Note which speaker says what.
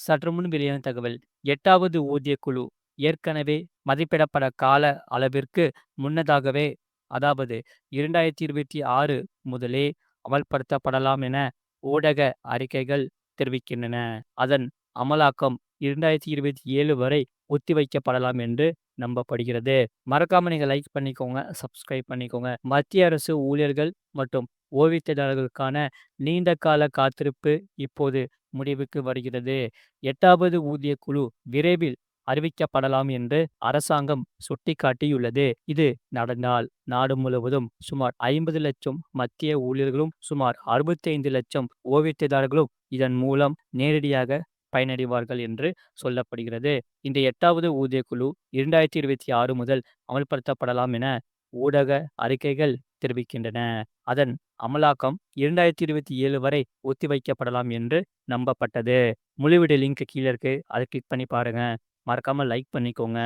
Speaker 1: சற்று முன் வெளியான தகவல். 8வது ஊதியக் குழு ஏற்கனவே மதிப்பிடப்பட்ட கால அளவிற்கு முன்னதாகவே, அதாவது 2026 முதலே அமல்படுத்தப்படலாம் என ஊடக அறிக்கைகள் தெரிவிக்கின்றன. அதன் அமலாக்கம் 2027 வரை ஒத்திவைக்கப்படலாம் என்று நம்பப்படுகிறது. மறக்காம நீங்க லைக் பண்ணிக்கோங்க, சப்ஸ்கிரைப் பண்ணிக்கோங்க. மத்திய அரசு ஊழியர்கள் மற்றும் ஓய்வூதியதாரர்களுக்கான நீண்ட கால காத்திருப்பு இப்போது முடிவுக்கு வருகிறது. 8வது ஊதியக் குழு விரைவில் அறிவிக்கப்படலாம் என்று அரசாங்கம் சுட்டிக்காட்டியுள்ளது. இது நடந்தால் நாடு முழுவதும் சுமார் 50 லட்சம் மத்திய ஊழியர்களும் சுமார் 65 லட்சம் ஓய்வூதியதாரர்களும் இதன் மூலம் நேரடியாக பயனடைவார்கள் என்று சொல்லப்படுகிறது. இந்த 8வது ஊதியக் குழு 2026 முதல் அமல்படுத்தப்படலாம் என ஊடக அறிக்கைகள் தெரிவிக்கின்றன. அதன் அமலாக்கம் 2027 வரை ஒத்திவைக்கப்படலாம் என்று நம்பப்பட்டது. முழு வீடியோ லிங்க் கீழ இருக்கு. அதை கிளிக் பண்ணி பாருங்க. மறக்காம லைக் பண்ணிக்கோங்க.